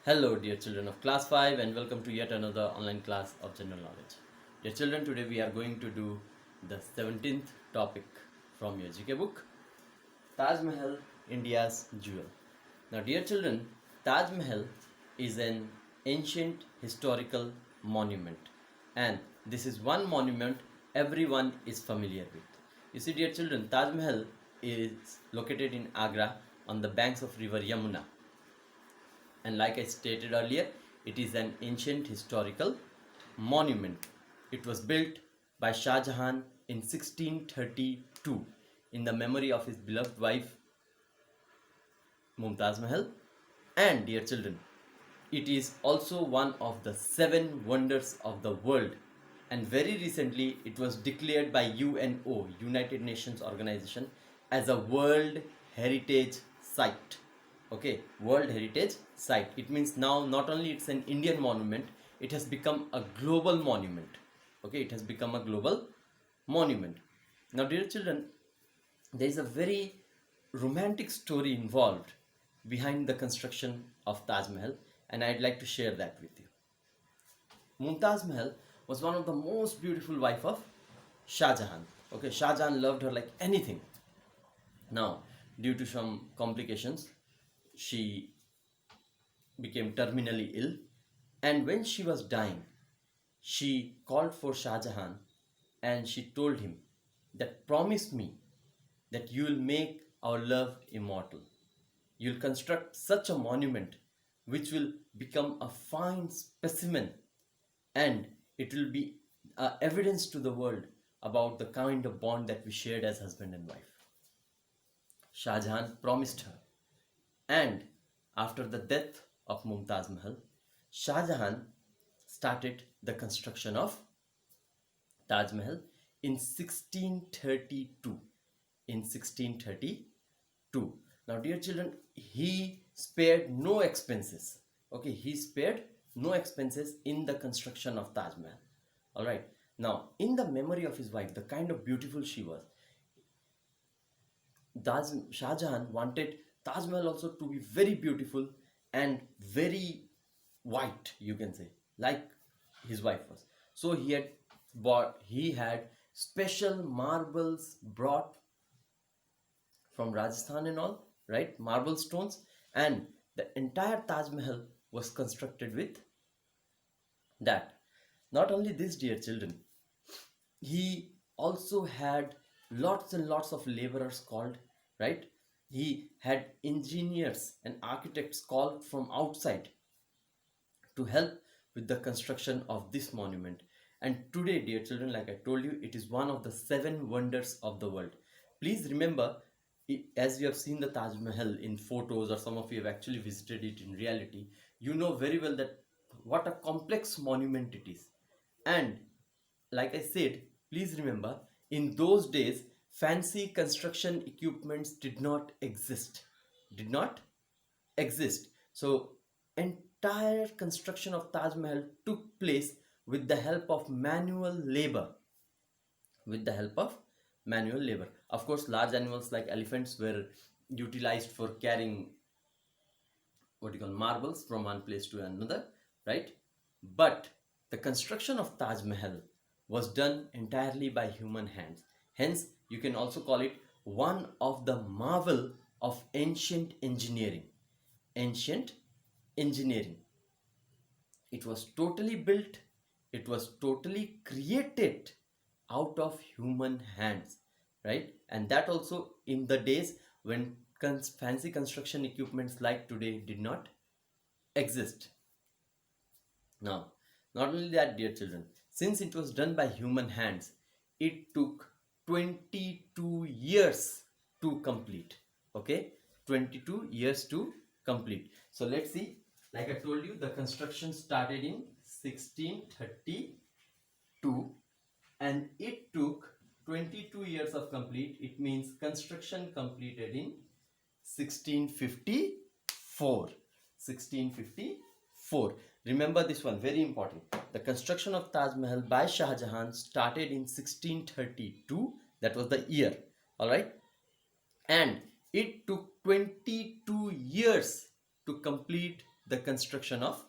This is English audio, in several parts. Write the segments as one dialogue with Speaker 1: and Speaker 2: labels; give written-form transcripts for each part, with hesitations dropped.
Speaker 1: Hello, dear children of class 5, and welcome to yet another online class of general knowledge. Dear children, today we are going to do the 17th topic from your GK book, Taj Mahal, India's Jewel. Now, dear children, Taj Mahal is an ancient historical monument, and this is one monument everyone is familiar with. You see, dear children, Taj Mahal is located in Agra on the banks of river Yamuna, and like I stated earlier, it is an ancient historical monument. It was built by Shah Jahan in 1632 in the memory of his beloved wife Mumtaz Mahal. And dear children, it is also one of the seven wonders of the world. And very recently, it was declared by UNO, United Nations Organization, as a World Heritage Site. Okay, World Heritage Site. It means now not only it's an Indian monument, it has become a global monument. Okay, it has become a global monument. Now, dear children, there is a very romantic story involved behind the construction of Taj Mahal, and I'd like to share that with you. Mumtaz Mahal was one of the most beautiful wife of Shah Jahan. Okay, Shah Jahan loved her like anything. Now, due to some complications, she became terminally ill, and when she was dying, she called for Shah Jahan and she told him that promise me that you will make our love immortal. You'll construct such a monument which will become a fine specimen, and it will be evidence to the world about the kind of bond that we shared as husband and wife. Shah Jahan promised her, and after the death of Mumtaz Mahal, Shah Jahan started the construction of Taj Mahal in 1632. In 1632. Now, dear children, he spared no expenses. Okay, he spared no expenses in the construction of Taj Mahal. All right. Now, in the memory of his wife, the kind of beautiful she was, Shah Jahan wanted Taj Mahal also to be very beautiful and very white, you can say, like his wife was. So he had special marbles brought from Rajasthan and all, right? Marble stones, and the entire Taj Mahal was constructed with that. Not only this, dear children, he also had lots and lots of laborers called, right? He had engineers and architects called from outside to help with the construction of this monument. And today, dear children, like I told you, it is one of the seven wonders of the world. Please remember, as you have seen the Taj Mahal in photos, or some of you have actually visited it in reality, you know very well that what a complex monument it is. And like I said, please remember, in those days, fancy construction equipments did not exist. Did not exist. So, entire construction of Taj Mahal took place with the help of manual labor. With the help of manual labor. Of course, large animals like elephants were utilized for carrying what you call marbles from one place to another, right? But the construction of Taj Mahal was done entirely by human hands. Hence, you can also call it one of the marvel of ancient engineering. Ancient engineering. It was totally built, it was totally created out of human hands, right? And that also in the days when fancy construction equipments like today did not exist. Now, not only that, dear children, since it was done by human hands, it took 22 years to complete. Okay, 22 years to complete. So let's see. Like I told you, the construction started in 1632 and it took 22 years of complete. It means construction completed in 1654. 1654. Remember this one, very important. The construction of Taj Mahal by Shah Jahan started in 1632. That was the year. All right. And it took 22 years to complete the construction of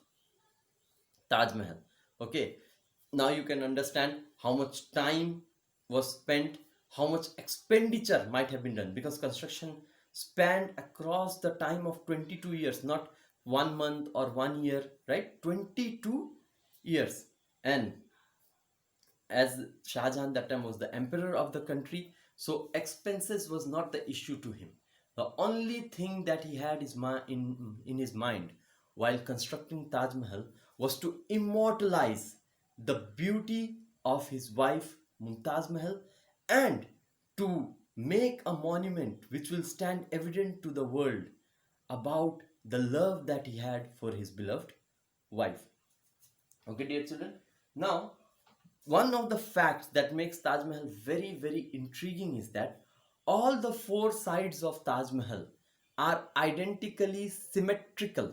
Speaker 1: Taj Mahal. Okay, now you can understand how much time was spent, how much expenditure might have been done, because construction spanned across the time of 22 years, not 1 month or 1 year, right? 22 years. And as Shah Jahan that time was the emperor of the country, so expenses was not the issue to him. The only thing that he had in his mind while constructing Taj Mahal was to immortalize the beauty of his wife Mumtaz Mahal, and to make a monument which will stand evident to the world about the love that he had for his beloved wife. Okay, dear children. Now, one of the facts that makes Taj Mahal very, very intriguing is that all the four sides of Taj Mahal are identically symmetrical.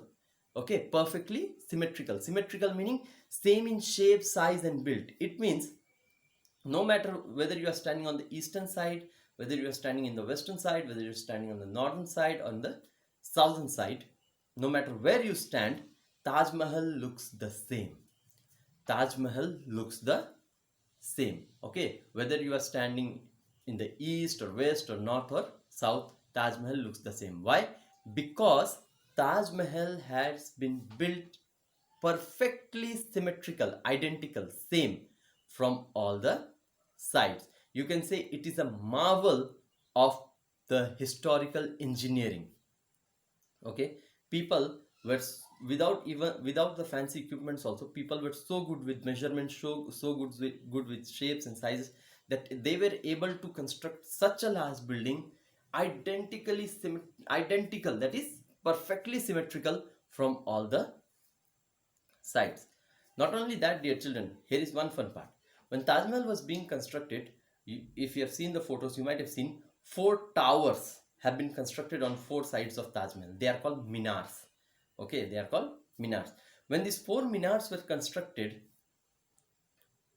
Speaker 1: Okay, perfectly symmetrical. Symmetrical meaning same in shape, size, and build. It means no matter whether you are standing on the eastern side, whether you are standing in the western side, whether you're standing on the northern side, on the southern side, no matter where you stand, Taj Mahal looks the same. Taj Mahal looks the same. Okay, whether you are standing in the east or west or north or south, Taj Mahal looks the same. Why? Because Taj Mahal has been built perfectly symmetrical, identical, same from all the sides. You can say it is a marvel of the historical engineering. Okay, people were without the fancy equipments also, people were so good with measurements, so good with shapes and sizes, that they were able to construct such a large building identical, that is perfectly symmetrical from all the sides. Not only that, dear children, here is one fun part. When Taj Mahal was being constructed, if you have seen the photos, you might have seen four towers have been constructed on four sides of Taj Mahal. They are called minars. Okay, they are called minars. When these four minars were constructed,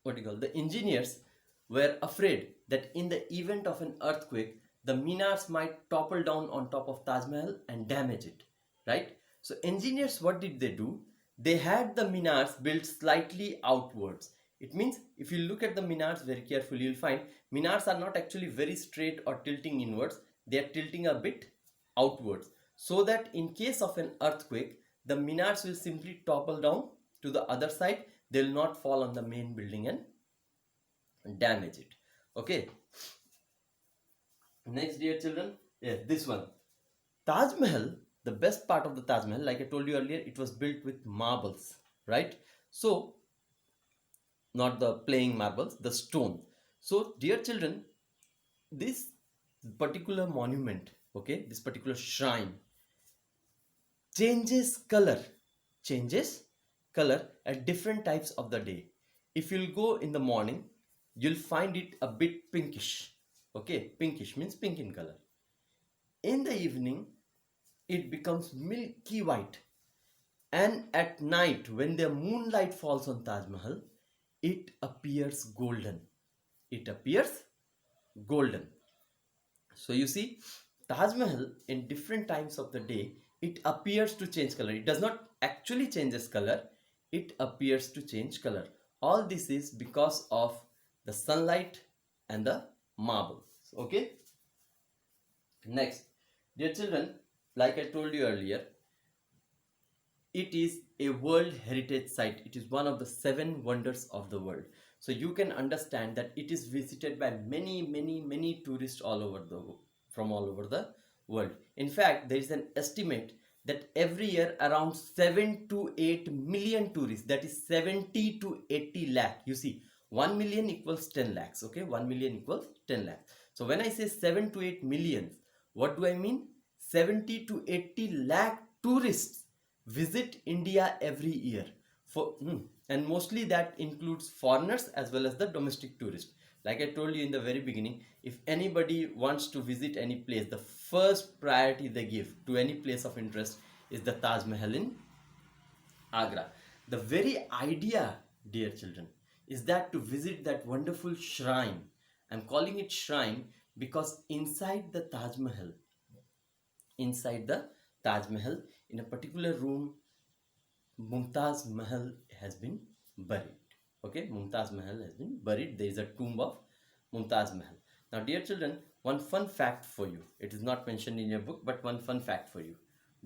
Speaker 1: what do you call, the engineers were afraid that in the event of an earthquake, the minars might topple down on top of Taj Mahal and damage it, right? So engineers, what did they do? They had the minars built slightly outwards. It means if you look at the minars very carefully, you'll find minars are not actually very straight or tilting inwards. They are tilting a bit outwards, so that in case of an earthquake, the minars will simply topple down to the other side. They will not fall on the main building and damage it. Okay. Next, dear children, this one. Taj Mahal, the best part of the Taj Mahal, like I told you earlier, it was built with marbles, right? So, not the playing marbles, the stone. So, dear children, this particular monument, okay, this particular shrine changes color, changes color at different types of the day. If you'll go in the morning, you'll find it a bit pinkish. Okay, pinkish means pink in color. In the evening, it becomes milky white. And at night, when the moonlight falls on Taj Mahal, it appears golden. It appears golden. So you see, Taj Mahal in different times of the day, it appears to change color. It does not actually changes color. It appears to change color. All this is because of the sunlight and the marble. Okay. Next, dear children, like I told you earlier, it is a World Heritage Site. It is one of the 7 wonders of the world. So you can understand that it is visited by many tourists from all over the world. In fact, there is an estimate that every year around 7 to 8 million tourists, that is 70 to 80 lakh. You see, 1 million equals 10 lakhs. Okay, 1 million equals 10 lakhs. So when I say 7 to 8 millions, what do I mean? 70 to 80 lakh tourists visit India every year, and mostly that includes foreigners as well as the domestic tourists. Like I told you in the very beginning, if anybody wants to visit any place, the first priority they give to any place of interest is the Taj Mahal in Agra. The very idea, dear children, is that to visit that wonderful shrine. I'm calling it shrine because inside the Taj Mahal, in a particular room, Mumtaz Mahal has been buried. Okay, Mumtaz Mahal has been buried. There is a tomb of Mumtaz Mahal. Now, dear children, one fun fact for you. It is not mentioned in your book, but one fun fact for you.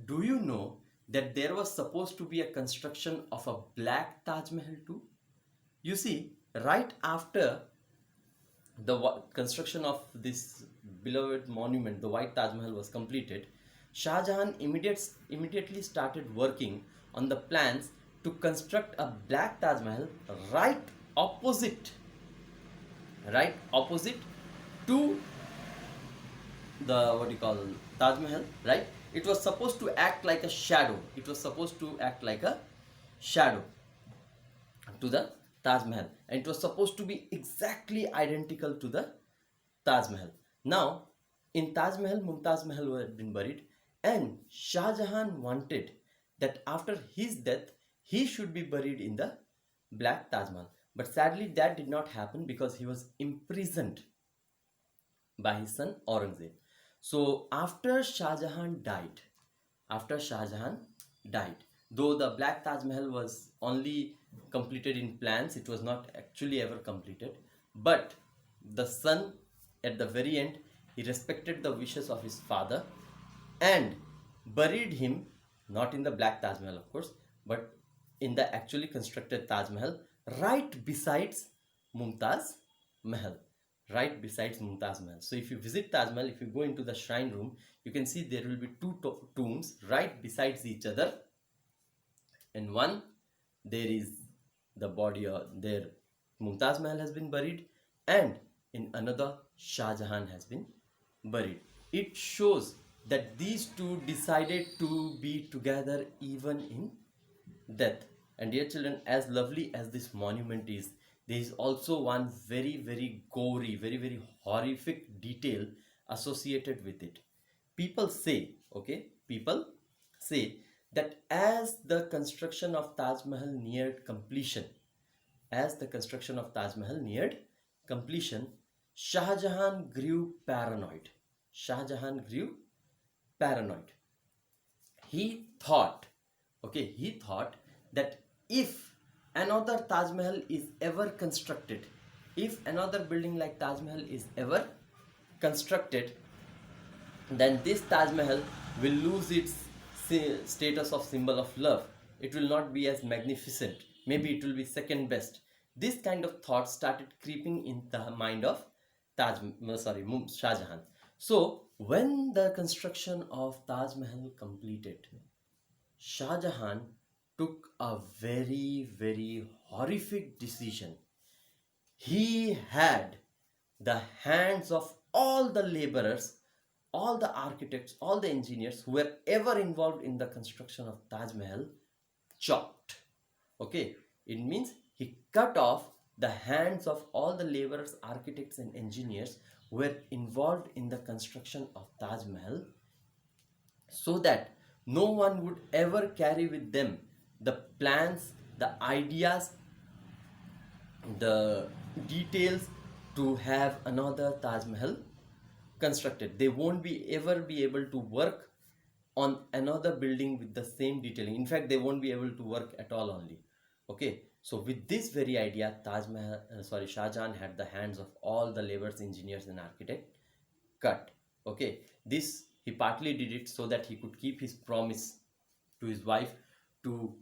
Speaker 1: Do you know that there was supposed to be a construction of a black Taj Mahal too? You see, right after the construction of this beloved monument, the White Taj Mahal, was completed, Shah Jahan immediately started working on the plans to construct a black Taj Mahal right opposite, right opposite to the what you call Taj Mahal, right? It was supposed to act like a shadow. It was supposed to act like a shadow to the Taj Mahal, and it was supposed to be exactly identical to the Taj Mahal. Now, in Taj Mahal, Mumtaz Mahal had been buried, and Shah Jahan wanted that after his death, he should be buried in the Black Taj Mahal. But sadly, that did not happen because he was imprisoned by his son Aurangzeb. So after Shah Jahan died, though the Black Taj Mahal was only completed in plans, it was not actually ever completed. But the son, at the very end, he respected the wishes of his father and buried him not in the Black Taj Mahal, of course, but in the actually constructed Taj Mahal right besides Mumtaz Mahal. Right besides Mumtaz Mahal. So if you visit Taj Mahal, if you go into the shrine room, you can see there will be two tombs right besides each other. In one, there is the body there Mumtaz Mahal has been buried, and in another, Shah Jahan has been buried. It shows that these two decided to be together even in death. And dear children, as lovely as this monument is, there is also one very, very gory, very, very horrific detail associated with it. People say, okay, people say that as the construction of Taj Mahal neared completion, Shah Jahan grew paranoid. Shah Jahan grew paranoid. He thought that if another Taj Mahal is ever constructed, if another building like Taj Mahal is ever constructed, then this Taj Mahal will lose its status of symbol of love. It will not be as magnificent. Maybe it will be second best. This kind of thought started creeping in the mind of Shah Jahan. So when the construction of Taj Mahal completed, Shah Jahan took a very, very horrific decision. He had the hands of all the laborers, all the architects, all the engineers who were ever involved in the construction of Taj Mahal chopped. Okay, it means he cut off the hands of all the laborers, architects, and engineers who were involved in the construction of Taj Mahal, so that no one would ever carry with them the plans, the ideas, the details to have another Taj Mahal constructed. They won't be ever be able to work on another building with the same detailing. In fact, they won't be able to work at all only. Okay, so with this very idea, Shah Jahan had the hands of all the laborers, engineers, and architects cut. Okay, this he partly did it so that he could keep his promise to his wife to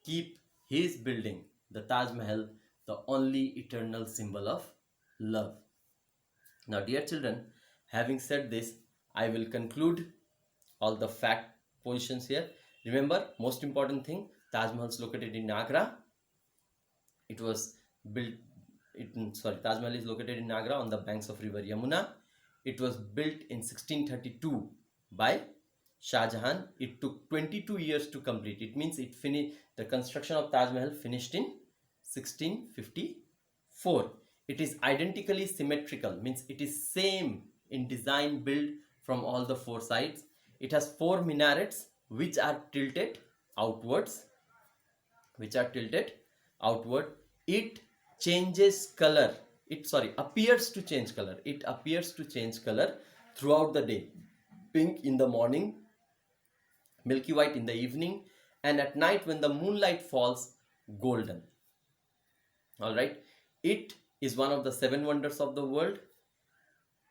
Speaker 1: keep his building, the Taj Mahal, the only eternal symbol of love. Now, dear children, having said this, I will conclude all the fact positions here. Remember, most important thing, Taj Mahal is located in Agra. It was built, Taj Mahal is located in Agra on the banks of river Yamuna. It was built in 1632 by Shah Jahan. It took 22 years to complete. It means the construction of Taj Mahal finished in 1654. It is identically symmetrical, means it is same in design, build from all the four sides. It has four minarets which are tilted outwards. It changes color. Appears to change color. It appears to change color throughout the day. Pink in the morning, milky white in the evening, and at night when the moonlight falls, golden. All right, it is one of the seven wonders of the world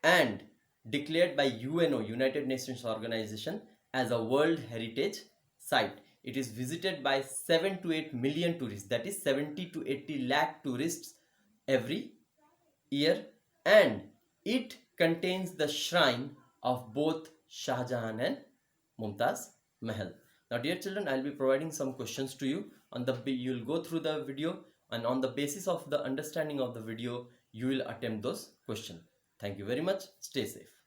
Speaker 1: and declared by UNO, United Nations Organization, as a World Heritage Site. It is visited by 7 to 8 million tourists, that is 70 to 80 lakh tourists every year, and it contains the shrine of both Shah Jahan and Mumtaz Mahal. Now dear children, I'll be providing some questions to you. You'll go through the video, and on the basis of the understanding of the video, you will attempt those questions. Thank you very much. Stay safe.